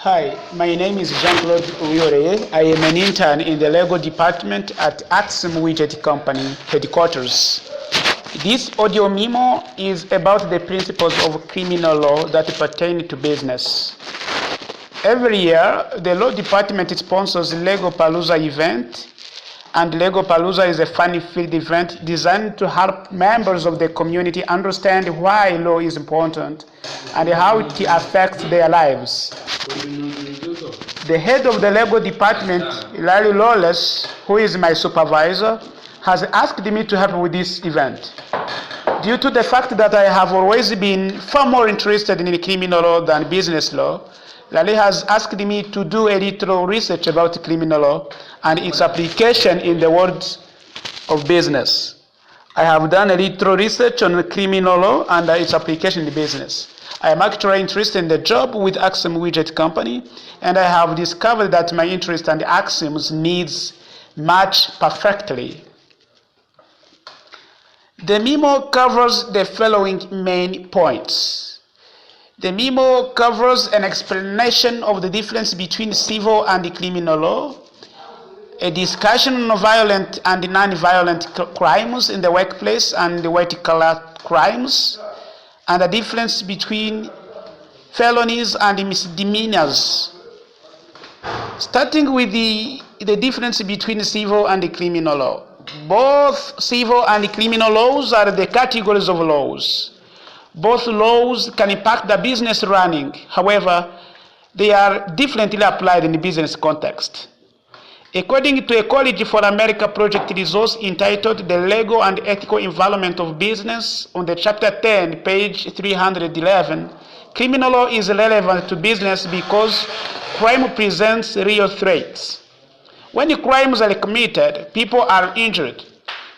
Hi, my name is Claude Uwihoreye. I am an intern in the legal department at Axim Widget Company headquarters. This audio memo is about the principles of criminal law that pertain to business. Every year, the law department sponsors Lego Palooza event, and Lego Palooza is a fun-filled event designed to help members of the community understand why law is important and how it affects their lives. The head of the Lego department, Larry Lawless, who is my supervisor, has asked me to help with this event. Due to the fact that I have always been far more interested in criminal law than business law, Larry has asked me to do a little research about criminal law and its application in the world of business. I have done a little research on criminal law and its application in business. I am actually interested in the job with Axim Widget Company, and I have discovered that my interest and Axim's needs match perfectly. The memo covers the following main points. The memo covers an explanation of the difference between civil and criminal law, a discussion on violent and non-violent crimes in the workplace and white-collar crimes, and the difference between felonies and misdemeanors. Starting with the difference between civil and criminal law. Both civil and criminal laws are the categories of laws. Both laws can impact the business running. However, they are differently applied in the business context. According to a College for America project resource entitled The Legal and Ethical Environment of Business, on the chapter 10, page 311, criminal law is relevant to business because crime presents real threats. When crimes are committed, people are injured.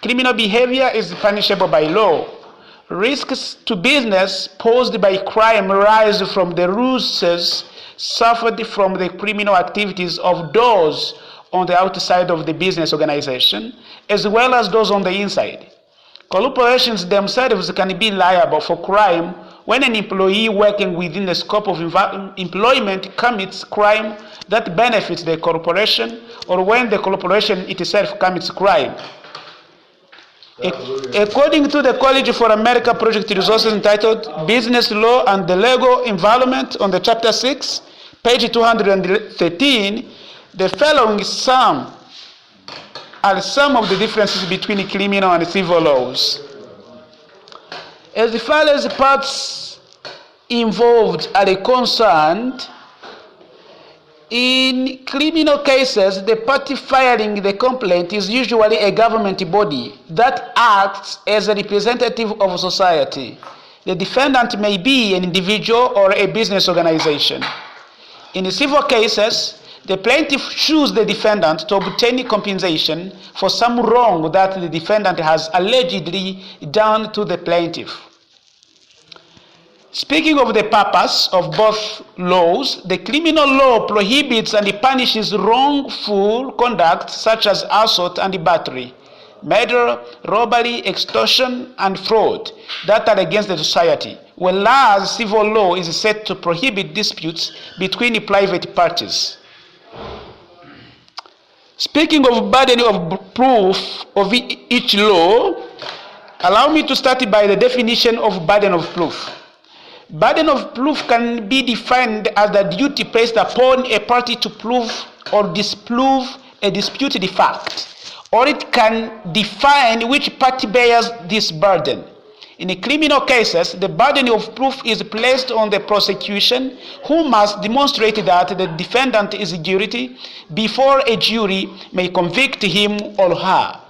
Criminal behavior is punishable by law. Risks to business posed by crime arise from the losses suffered from the criminal activities of those on the outside of the business organization, as well as those on the inside. Corporations themselves can be liable for crime when an employee working within the scope of employment commits crime that benefits the corporation, or when the corporation itself commits crime. According to the College for America project resources entitled Business Law and the Legal Environment, on the chapter 6, page 213, the following are some of the differences between criminal and civil laws. As far as parts involved are concerned, in criminal cases, the party filing the complaint is usually a government body that acts as a representative of society. The defendant may be an individual or a business organization. In civil cases, the plaintiff sues the defendant to obtain compensation for some wrong that the defendant has allegedly done to the plaintiff. Speaking of the purpose of both laws, the criminal law prohibits and punishes wrongful conduct such as assault and battery, murder, robbery, extortion, and fraud that are against the society, whereas civil law is set to prohibit disputes between private parties. Speaking of burden of proof of each law, allow me to start by the definition of burden of proof. Burden of proof can be defined as the duty placed upon a party to prove or disprove a disputed fact, or it can define which party bears this burden. In criminal cases, the burden of proof is placed on the prosecution, who must demonstrate that the defendant is guilty before a jury may convict him or her.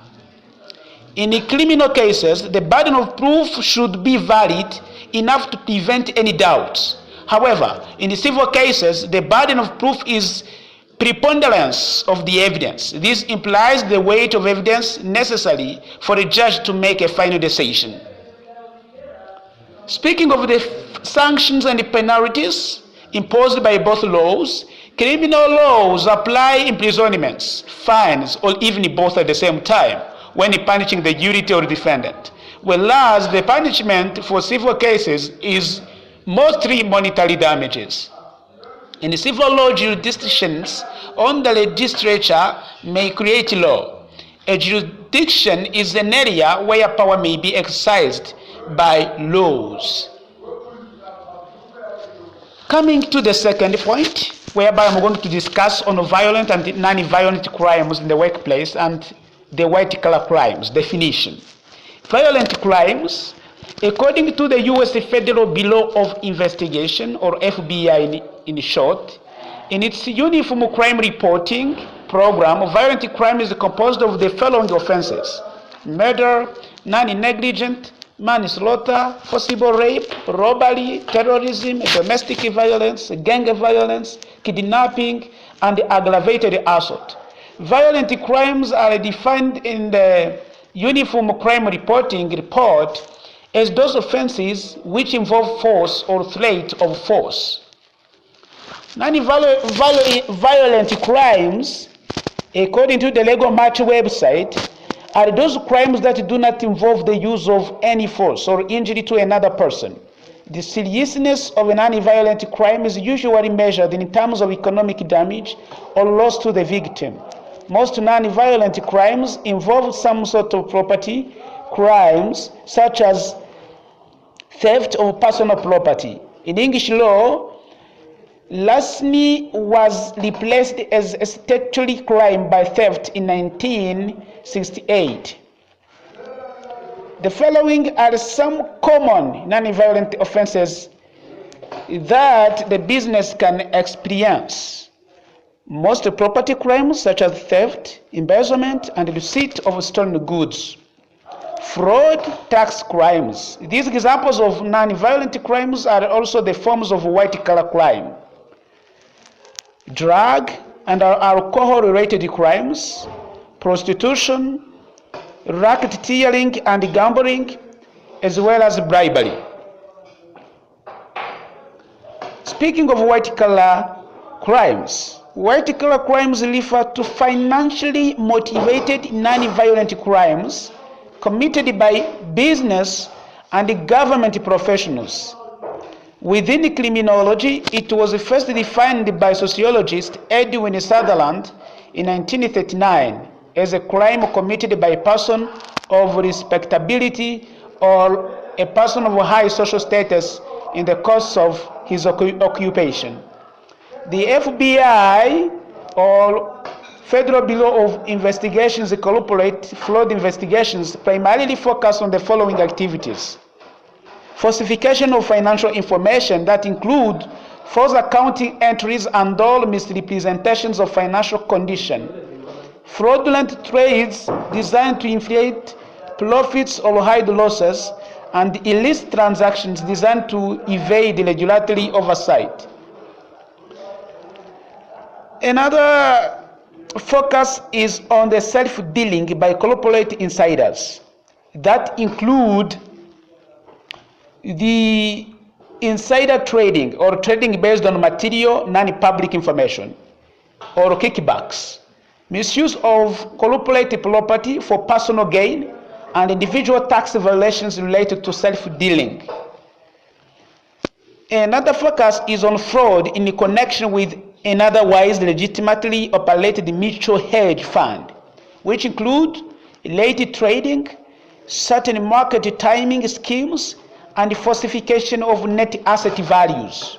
In criminal cases, the burden of proof should be valid enough to prevent any doubts. However, in civil cases, the burden of proof is preponderance of the evidence. This implies the weight of evidence necessary for a judge to make a final decision. Speaking of the sanctions and the penalties imposed by both laws, criminal laws apply imprisonments, fines, or even both at the same time when punishing the guilty or defendant, whereas the punishment for civil cases is mostly monetary damages. In civil law jurisdictions, only the legislature may create law. A jurisdiction is an area where power may be exercised by laws. Coming to the second point, whereby I'm going to discuss on violent and non-violent crimes in the workplace and the white-collar crimes definition. Violent crimes, according to the U.S. Federal Bureau of Investigation, or FBI in short, in its Uniform Crime Reporting Program, violent crime is composed of the following offenses: murder, non-negligent, manslaughter, forcible rape, robbery, terrorism, domestic violence, gang violence, kidnapping, and aggravated assault. Violent crimes are defined in the Uniform Crime Reporting Report as those offenses which involve force or threat of force. Non-violent crimes, according to the Legal Match website, are those crimes that do not involve the use of any force or injury to another person. The seriousness of a non-violent crime is usually measured in terms of economic damage or loss to the victim. Most non-violent crimes involve some sort of property crimes, such as theft of personal property. In English law, larceny was replaced as a statutory crime by theft in 1968. The following are some common non-violent offenses that the business can experience. Most property crimes, such as theft, embezzlement, and receipt of stolen goods. Fraud, tax crimes. These examples of non-violent crimes are also the forms of white-collar crime. Drug and alcohol-related crimes, prostitution, racketeering and gambling, as well as bribery. Speaking of white-collar crimes, white-collar crimes refer to financially motivated non-violent crimes committed by business and government professionals. Within criminology, it was first defined by sociologist Edwin Sutherland in 1939 as a crime committed by a person of respectability or a person of high social status in the course of his occupation. The FBI, or Federal Bureau of Investigation's corporate fraud investigations, primarily focus on the following activities: falsification of financial information that include false accounting entries and all misrepresentations of financial condition, fraudulent trades designed to inflate profits or hide losses, and illicit transactions designed to evade regulatory oversight. Another focus is on the self-dealing by corporate insiders that include the insider trading or trading based on material non-public information or kickbacks, misuse of corporate property for personal gain, and individual tax violations related to self-dealing. Another focus is on fraud in connection with an otherwise legitimately operated mutual hedge fund, which include late trading, certain market timing schemes, and falsification of net asset values.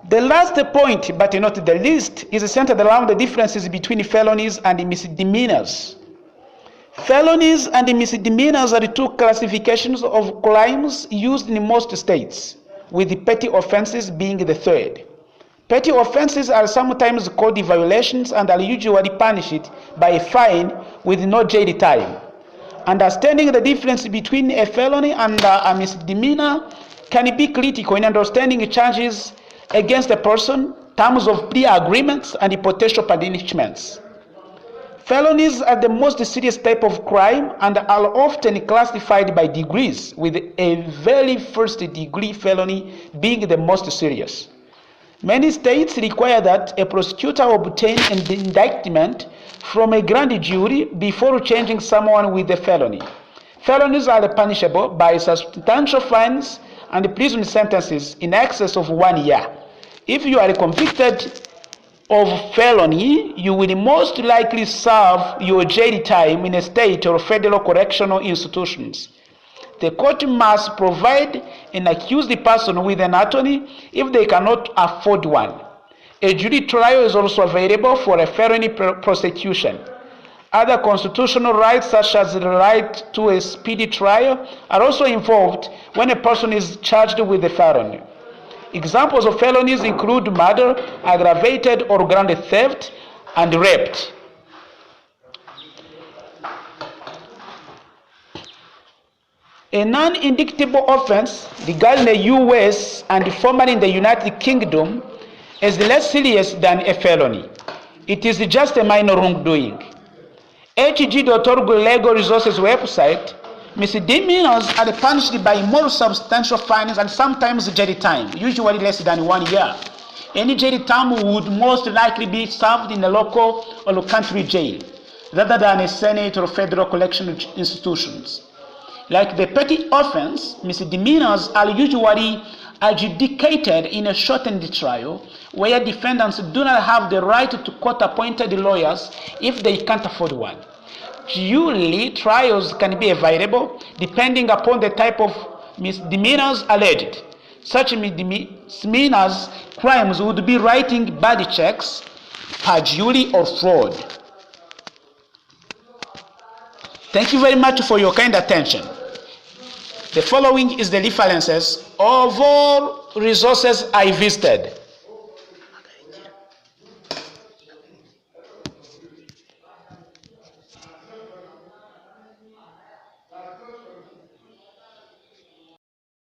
The last point, but not the least, is centered around the differences between felonies and misdemeanors. Felonies and misdemeanors are the two classifications of crimes used in most states, with the petty offenses being the third. Petty offenses are sometimes called violations and are usually punished by a fine with no jail time. Understanding the difference between a felony and a misdemeanor can be critical in understanding charges against a person, terms of plea agreements, and potential punishments. Felonies are the most serious type of crime and are often classified by degrees, with a very first degree felony being the most serious. Many states require that a prosecutor obtain an indictment from a grand jury before charging someone with a felony. Felonies are punishable by substantial fines and prison sentences in excess of 1 year. If you are convicted of felony, you will most likely serve your jail time in a state or federal correctional institutions. The court must provide an accused person with an attorney if they cannot afford one. A jury trial is also available for a felony prosecution. Other constitutional rights, such as the right to a speedy trial, are also involved when a person is charged with a felony. Examples of felonies include murder, aggravated or grand theft, and rape. A non-indictable offense regarding the U.S. and formerly in the United Kingdom is less serious than a felony. It is just a minor wrongdoing. HG.org Legal Resources website, misdemeanors are punished by more substantial fines and sometimes jail time, usually less than 1 year. Any jail term would most likely be served in a local or country jail, rather than a Senate or federal correctional institutions. Like the petty offense, misdemeanors are usually adjudicated in a shortened trial, where defendants do not have the right to court-appointed lawyers if they can't afford one. Jury trials can be available depending upon the type of misdemeanors alleged. Such misdemeanors crimes would be writing bad checks, perjury, or fraud. Thank you very much for your kind attention. The following is the references of all resources I visited.